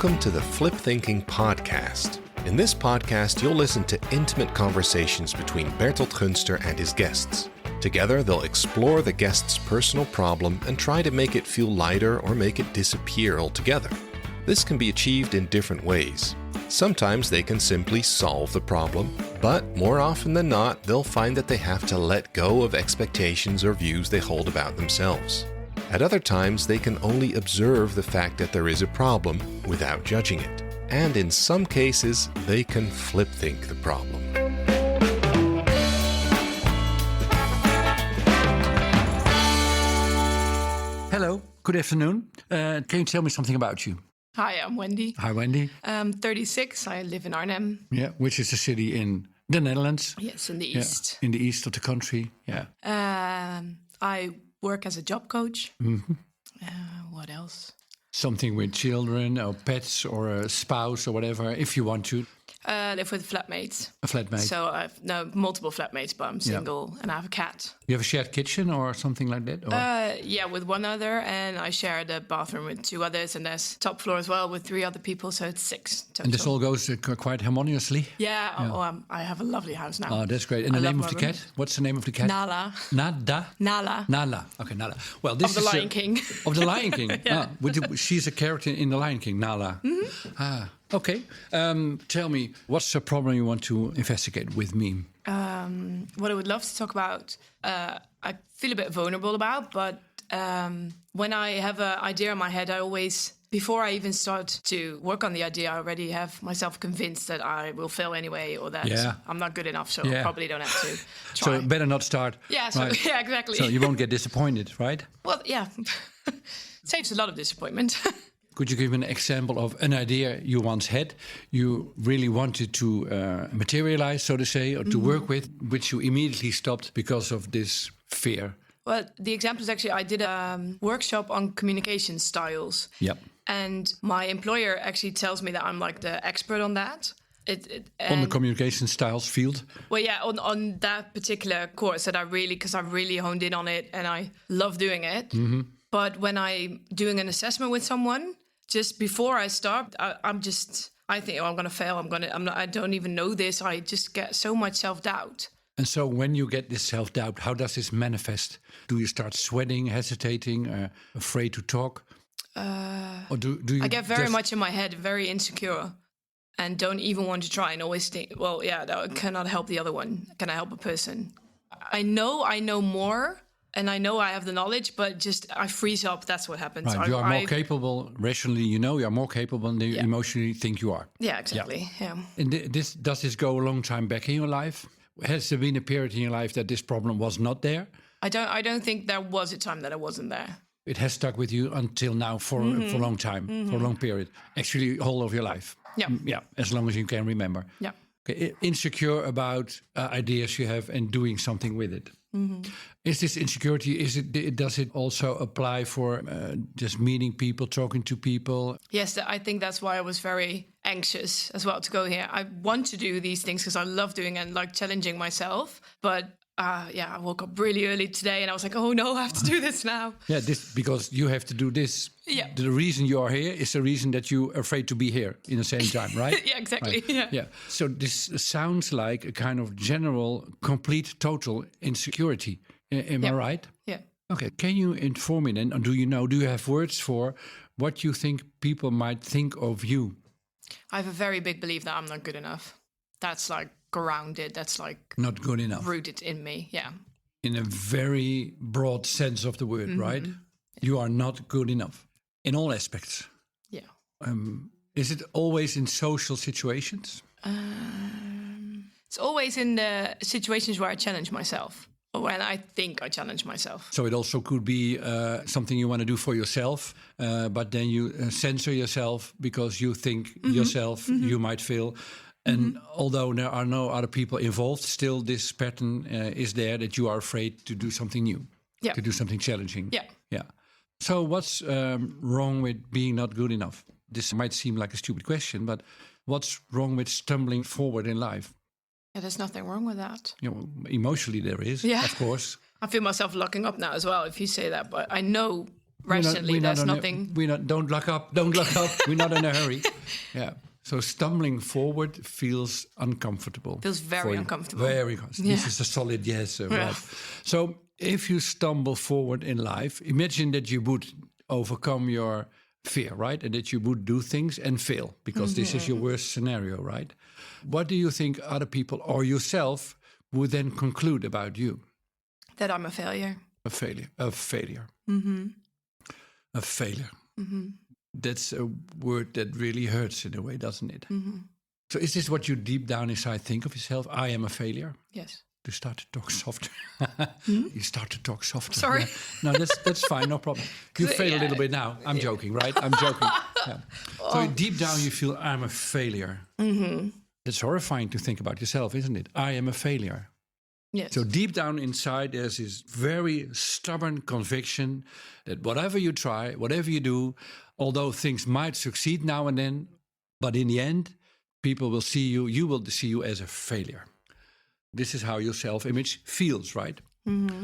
Welcome to the Flip Thinking Podcast. In this podcast, you'll listen to intimate conversations between Bertolt Gunster and his guests. Together, they'll explore the guest's personal problem and try to make it feel lighter or make it disappear altogether. This can be achieved in different ways. Sometimes they can simply solve the problem, but more often than not, they'll find that they have to let go of expectations or views they hold about themselves. At other times, they can only observe the fact that there is a problem without judging it. And in some cases, they can flip think the problem. Hello, good afternoon. Can you tell me something about you? Hi, I'm Wendy. Hi, Wendy. I'm 36. I live in Arnhem. Yeah, which is a city in the Netherlands. Yes, in the east. In the east of the country, yeah. I work as a job coach. Mm-hmm. What else? Something with children or pets or a spouse or whatever, if you want to. Live with flatmates. A flatmate. So I've multiple flatmates, but I'm single and I have a cat. You have a shared kitchen or something like that? Or? Yeah, with one other, and I share the bathroom with two others, and there's top floor as well with three other people, so it's 6 total. And this all goes quite harmoniously? Yeah. I have a lovely house now. Oh, that's great. And the name of the cat? What's the name of the cat? Nala. Nala. Nala. Okay, Nala. Well, this of the Lion King. Of the Lion King. Yeah. She's a character in the Lion King, Nala. Mm-hmm. Okay. Tell me, what's the problem you want to investigate with me? What I would love to talk about, I feel a bit vulnerable about, but when I have an idea in my head, I always, before I even start to work on the idea, I already have myself convinced that I will fail anyway, or that I'm not good enough, so I probably don't have to try. So better not start. Yeah, so, right? Yeah, exactly. So you won't get disappointed, right? Well, yeah. Saves a lot of disappointment. Could you give an example of an idea you once had, you really wanted to materialize, so to say, or to work with, which you immediately stopped because of this fear? Well, the example is actually I did a workshop on communication styles. Yep. And my employer actually tells me that I'm like the expert on that. On the communication styles field? Well, yeah, on that particular course that because I really honed in on it and I love doing it. Mm-hmm. But when I'm doing an assessment with someone, just before I start, I think, I'm going to fail. I don't even know this. I just get so much self-doubt. And so when you get this self-doubt, how does this manifest? Do you start sweating, hesitating, afraid to talk? Or do you I get very much in my head, very insecure, and don't even want to try and always think, well, yeah, that cannot help the other one. Can I help a person? I know more. And I know I have the knowledge, but just I freeze up. That's what happens. Right, you are more capable, rationally, you are more capable than you emotionally think you are. Yeah, exactly. Yeah. And does this go a long time back in your life? Has there been a period in your life that this problem was not there? I don't think there was a time that I wasn't there. It has stuck with you until now for a long time, for a long period. Actually, whole of your life. Yeah. Yeah, as long as you can remember. Yeah. Okay. Insecure about ideas you have and doing something with it. Mm-hmm. Is this insecurity, does it also apply for just meeting people, talking to people? Yes, I think that's why I was very anxious as well to go here. I want to do these things because I love doing and like challenging myself. But I woke up really early today and I was like, oh no, I have to do this now. Yeah, because you have to do this. Yeah. The reason you are here is the reason that you're afraid to be here in the same time, right? Yeah, exactly. Right. Yeah. So this sounds like a kind of general, complete, total insecurity. Am I right? Yeah. Okay. Can you inform me then? Do you have words for what you think people might think of you? I have a very big belief that I'm not good enough. That's like grounded. That's like not good enough. Rooted in me. Yeah. In a very broad sense of the word, right? You are not good enough in all aspects. Yeah. Is it always in social situations? It's always in the situations where I challenge myself. When I think I challenge myself. So it also could be something you want to do for yourself, but then you censor yourself because you think yourself you might fail. And although there are no other people involved, still this pattern is there that you are afraid to do something new, to do something challenging. Yeah. So what's wrong with being not good enough? This might seem like a stupid question, but what's wrong with stumbling forward in life? Yeah, there's nothing wrong with that. Emotionally there is, of course. I feel myself locking up now as well, if you say that. But I know rationally, there's nothing. Don't look up. Don't look up. We're not in a hurry. Yeah. So stumbling forward feels uncomfortable. Feels very uncomfortable. Very uncomfortable. This is a solid yes. Right. So if you stumble forward in life, imagine that you would overcome your fear, right? And that you would do things and fail, because this is your worst scenario, right? What do you think other people or yourself would then conclude about you? That I'm a failure. A failure. A failure. A failure. That's a word that really hurts in a way, doesn't it? So is this what you deep down inside think of yourself? I am a failure? Yes. To start to talk softer. You start to talk softer. Sorry. Yeah. No, that's fine, no problem. You fail a little bit now. I'm joking, right? I'm joking. Yeah. So deep down you feel I'm a failure. It's horrifying to think about yourself, isn't it? I am a failure. Yes. So deep down inside there's this very stubborn conviction that whatever you try, whatever you do, although things might succeed now and then, but in the end, people will see you will see you as a failure. This is how your self-image feels, right?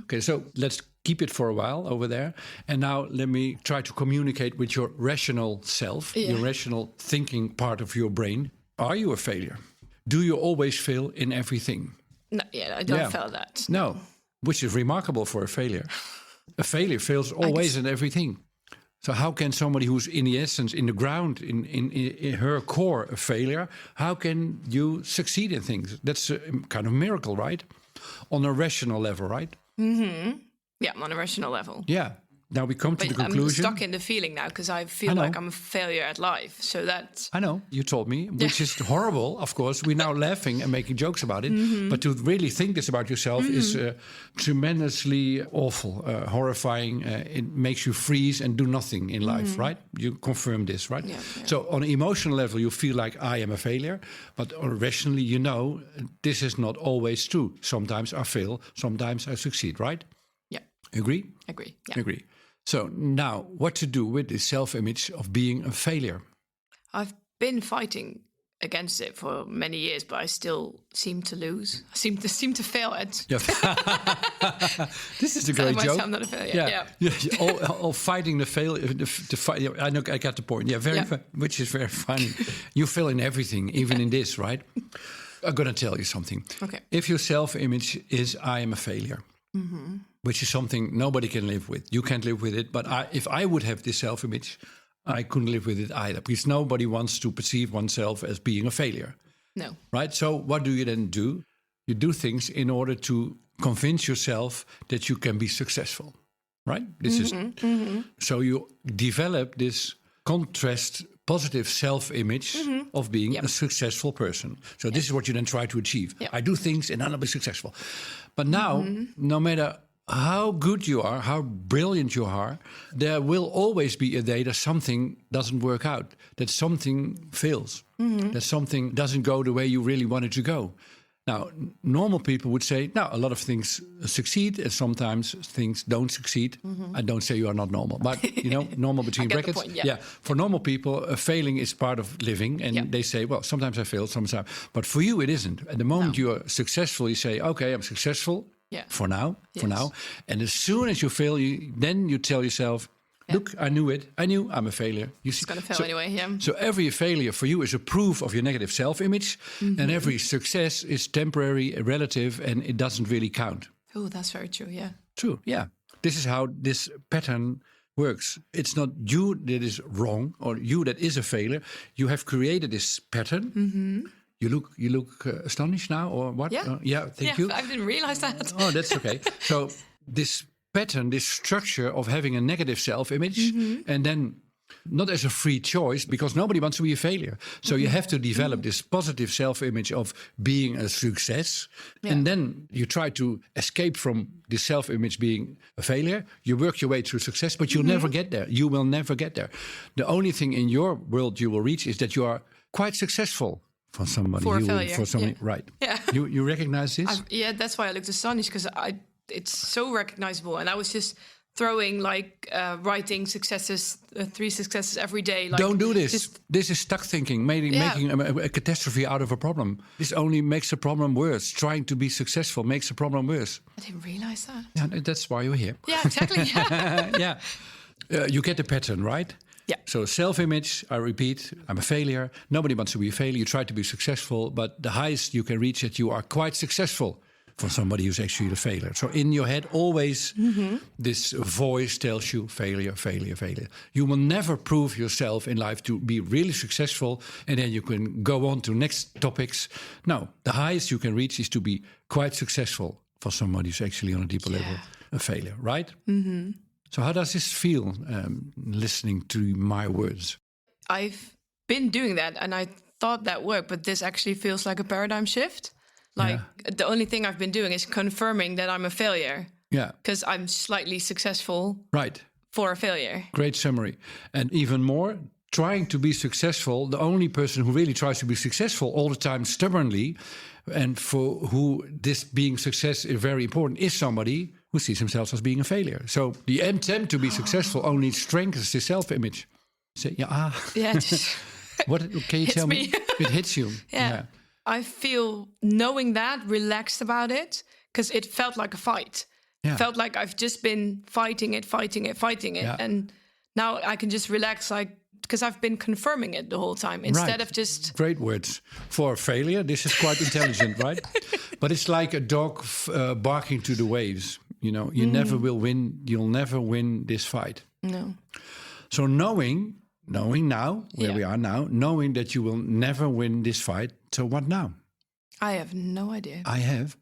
Okay, so let's keep it for a while over there. And now let me try to communicate with your rational self, your rational thinking part of your brain. Are you a failure? Do you always fail in everything? No, I don't feel that. No, which is remarkable for a failure. A failure fails always in everything. So how can somebody who's in the essence, in the ground, in her core, a failure, how can you succeed in things? That's a kind of miracle, right? On a rational level, right? Yeah, on a rational level. Yeah. Now we come to the conclusion. I'm stuck in the feeling now because I feel like I'm a failure at life. So that's... I know, you told me, which is horrible, of course. We're now laughing and making jokes about it. But to really think this about yourself is tremendously awful, horrifying. It makes you freeze and do nothing in life, right? You confirm this, right? Yeah. So on an emotional level, you feel like I am a failure. But rationally, you know, this is not always true. Sometimes I fail, sometimes I succeed, right? Yeah. Agree? Agree, yeah. Agree. So now, what to do with this self-image of being a failure? I've been fighting against it for many years, but I still seem to lose. I seem to fail at. Yeah. This is a great joke. I'm not a failure. Yeah. All fighting the failure. The fight. I know. I got the point. Yeah, which is very funny. You fail in everything, even in this, right? I'm gonna tell you something. Okay. If your self-image is I am a failure. Which is something nobody can live with. You can't live with it. But if I would have this self-image, I couldn't live with it either. Because nobody wants to perceive oneself as being a failure. No. Right? So what do you then do? You do things in order to convince yourself that you can be successful. Right? This is So you develop this contrast positive self-image of being a successful person. So this is what you then try to achieve. I do things and then I'll be successful. But now, no matter how good you are, how brilliant you are, there will always be a day that something doesn't work out, that something fails, that something doesn't go the way you really want it to go. Now, normal people would say, no, a lot of things succeed and sometimes things don't succeed. I don't say you are not normal, but, you know, normal between brackets. The point, For normal people, failing is part of living. And they say, well, sometimes I fail, sometimes. But for you, it isn't. At the moment you are successful, you say, okay, I'm successful for now. And as soon as you fail, then you tell yourself, look, I knew it. I knew I'm a failure. It's going to fail anyway, So every failure for you is a proof of your negative self-image. And every success is temporary, relative, and it doesn't really count. Oh, that's very true, yeah. True, yeah. This is how this pattern works. It's not you that is wrong or you that is a failure. You have created this pattern. You look astonished now, or what? Yeah. Thank you. I didn't realize that. Oh, that's okay. So this pattern, this structure of having a negative self-image, and then not as a free choice, because nobody wants to be a failure. So you have to develop this positive self-image of being a success. And then you try to escape from this self-image being a failure. You work your way through success, but you'll never get there. You will never get there. The only thing in your world you will reach is that you are quite successful. For somebody, for a failure. Right? Yeah. You recognize this? That's why I looked astonished, because it's so recognizable, and I was just throwing writing successes, 3 successes every day. Don't do this. This is stuck thinking, making a catastrophe out of a problem. This only makes a problem worse. Trying to be successful makes a problem worse. I didn't realize that. Yeah, that's why you're here. Yeah, exactly. Yeah. You get the pattern, right? Yeah. So self-image, I repeat, I'm a failure. Nobody wants to be a failure. You try to be successful, but the highest you can reach that you are quite successful for somebody who's actually a failure. So in your head, always this voice tells you failure, failure, failure. You will never prove yourself in life to be really successful, and then you can go on to next topics. No, the highest you can reach is to be quite successful for somebody who's actually on a deeper level a failure, right? Mm-hmm. So how does this feel, listening to my words? I've been doing that, and I thought that worked, but this actually feels like a paradigm shift. Like the only thing I've been doing is confirming that I'm a failure. Yeah. Because I'm slightly successful. Right. For a failure. Great summary. And even more, trying to be successful, the only person who really tries to be successful all the time stubbornly, and for who this being success is very important, is somebody who sees himself as being a failure. So the attempt to be successful only strengthens his self-image. Say, Yeah. Just what can you tell me? It hits you. Yeah. I feel, knowing that, relaxed about it, because it felt like a fight. Yeah. It felt like I've just been fighting it. Yeah. And now I can just relax, like, because I've been confirming it the whole time instead of just... Great words. For a failure, this is quite intelligent, right? But it's like a dog barking to the waves. You know, you never will win. You'll never win this fight. No. So knowing now, where we are now, knowing that you will never win this fight, so what now? I have no idea. I have.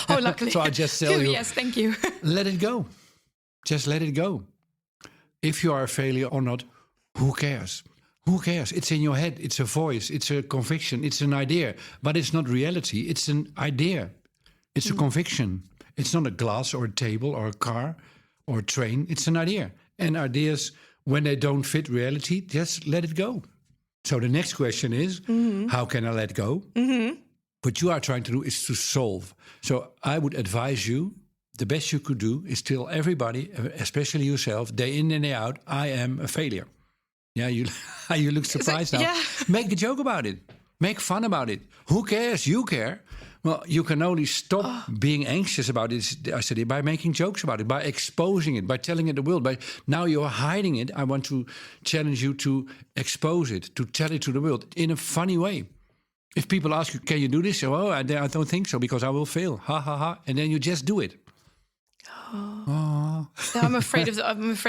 Oh, luckily. So I just tell you. Yes, thank you. Let it go. Just let it go. If you are a failure or not, who cares? Who cares? It's in your head. It's a voice. It's a conviction. It's an idea. But it's not reality. It's an idea. It's a conviction. It's not a glass or a table or a car or a train. It's an idea. And ideas, when they don't fit reality, just let it go. So the next question is, how can I let go? What you are trying to do is to solve. So I would advise you, the best you could do is tell everybody, especially yourself, day in and day out, I am a failure. Yeah, you look surprised now. Yeah. Make a joke about it. Make fun about it. Who cares? You care. Well, you can only stop being anxious about it, I said it, by making jokes about it, by exposing it, by telling it the world. By now you're hiding it. I want to challenge you to expose it, to tell it to the world in a funny way. If people ask you, can you do this? Oh, I don't think so, because I will fail. Ha, ha, ha. And then you just do it. Oh. I'm afraid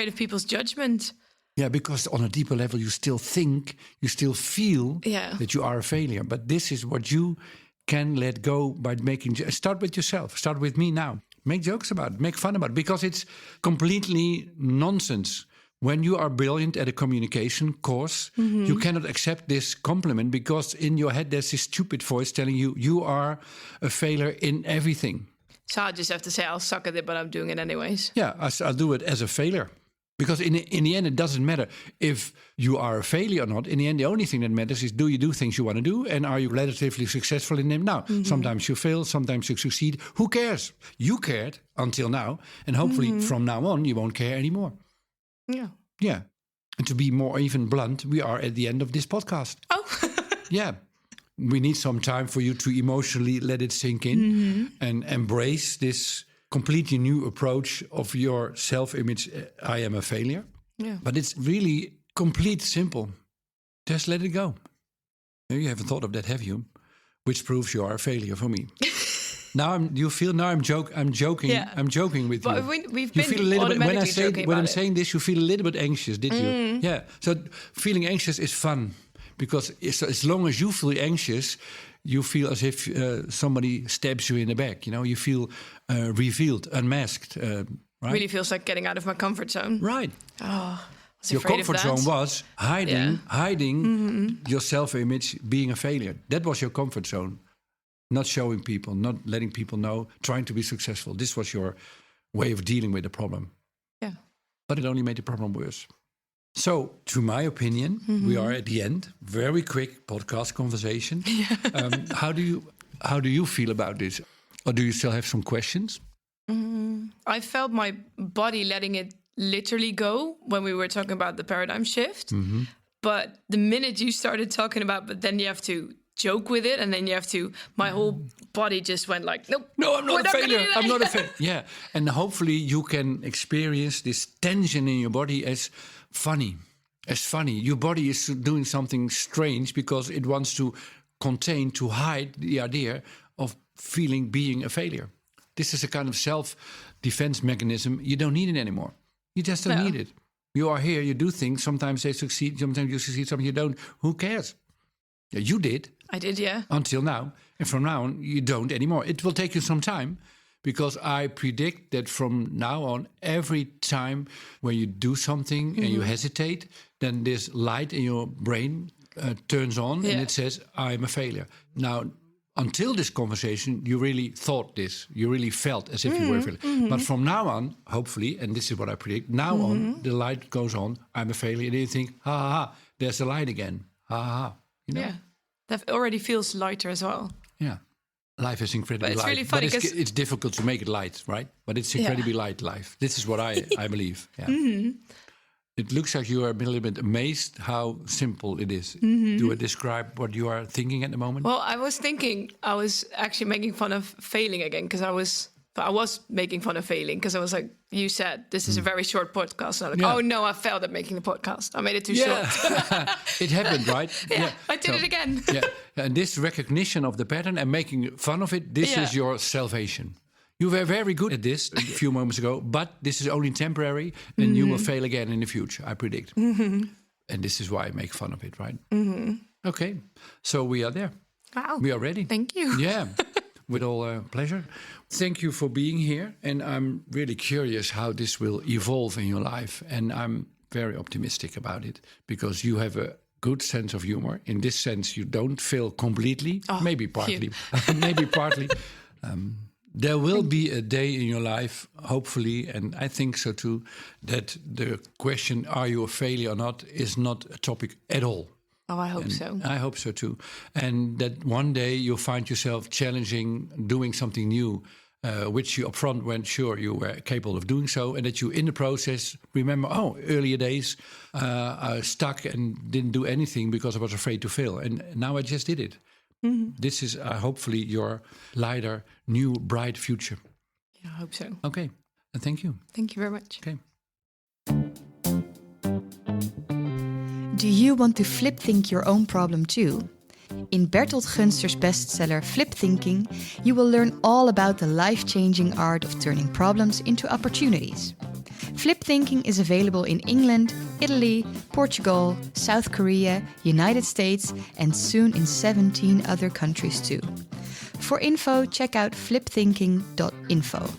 of people's judgment. Yeah, because on a deeper level, you still think, you still feel that you are a failure. But this is what you can let go by making... Start with yourself. Start with me now. Make jokes about it. Make fun about it. Because it's completely nonsense. When you are brilliant at a communication course, you cannot accept this compliment, because in your head there's this stupid voice telling you, you are a failure in everything. So I just have to say, I'll suck at it, but I'm doing it anyways. Yeah, I'll do it as a failure. Because in the end, it doesn't matter if you are a failure or not. In the end, the only thing that matters is, do you do things you want to do? And are you relatively successful in them now? Sometimes you fail, sometimes you succeed. Who cares? You cared until now. And hopefully from now on, you won't care anymore. Yeah. Yeah. And to be more even blunt, we are at the end of this podcast. Oh. Yeah. We need some time for you to emotionally let it sink in and embrace this completely new approach of your self-image. I am a failure. Yeah. But it's really complete simple. Just let it go. You haven't thought of that, have you? Which proves you are a failure for me. I'm joking. Yeah. I'm joking with but you. We've You been feel a little bit when I'm it. saying this, you feel a little bit anxious, did you? Yeah. So feeling anxious is fun, because as long as you feel anxious, you feel as if somebody stabs you in the back. You know, you feel revealed, unmasked. Right? Really feels like getting out of my comfort zone. Right. Oh, your comfort zone was hiding your self-image, being a failure. That was your comfort zone. Not showing people, not letting people know, trying to be successful. This was your way of dealing with the problem. Yeah. But it only made the problem worse. So, to my opinion, we are at the end. Very quick podcast conversation. How do you feel about this? Or do you still have some questions? I felt my body letting it literally go when we were talking about the paradigm shift. But the minute you started talking about, but then you have to joke with it, and then you have to. My whole body just went like, nope. No, I'm we're not a gonna failure. do that. I'm not a failure. Yeah. And hopefully you can experience this tension in your body as funny. Your body is doing something strange because it wants to contain, to hide the idea of being a failure. This is a kind of self-defense mechanism. You don't need it anymore. You just don't need it. You are here, you do things. Sometimes they succeed, sometimes you succeed, sometimes you don't. Who cares? Yeah, you did. I did, yeah. Until now. And from now on, you don't anymore. It will take you some time, because I predict that from now on, every time when you do something and you hesitate, then this light in your brain turns on and it says, I'm a failure. Now, until this conversation, you really thought this. You really felt as if you were a failure. But from now on, hopefully, and this is what I predict, now on, the light goes on, I'm a failure. And then you think, ha, ha, ha, there's the light again. Ha, ha, ha. You know? Yeah, that already feels lighter as well. Yeah. Life is incredibly But it's light. really funny but it's difficult to make it light, right? But it's incredibly light, life. This is what I believe. Yeah. It looks like you are a little bit amazed how simple it is. Do I describe what you are thinking at the moment? Well, I was thinking I was actually making fun of failing again, because I was making fun of failing, because I was like, you said this is a very short podcast. And I'm like, oh no, I failed at making the podcast. I made it too short. It happened, right? Yeah, I did it again. And this recognition of the pattern and making fun of it, this is your salvation. You were very good at this a few moments ago, but this is only temporary, and you will fail again in the future, I predict. And this is why I make fun of it, right? Okay, so we are there. Wow. We are ready. Thank you. Yeah, with all pleasure. Thank you for being here, and I'm really curious how this will evolve in your life, and I'm very optimistic about it, because you have a good sense of humor. In this sense, you don't fail completely, maybe partly, maybe partly. There will be a day in your life, hopefully, and I think so too, that the question, are you a failure or not, is not a topic at all. Oh, I hope so. I hope so too. And that one day you'll find yourself challenging, doing something new, which you upfront weren't sure you were capable of doing so. And that you, in the process, remember, earlier days, I was stuck and didn't do anything because I was afraid to fail. And now I just did it. This is hopefully your lighter, new, bright future. Yeah, I hope so. Okay, and thank you. Thank you very much. Okay. Do you want to flip think your own problem too? In Bertolt Gunster's bestseller Flip Thinking, you will learn all about the life-changing art of turning problems into opportunities. Flip Thinking is available in England, Italy, Portugal, South Korea, United States, and soon in 17 other countries too. For info, check out flipthinking.info.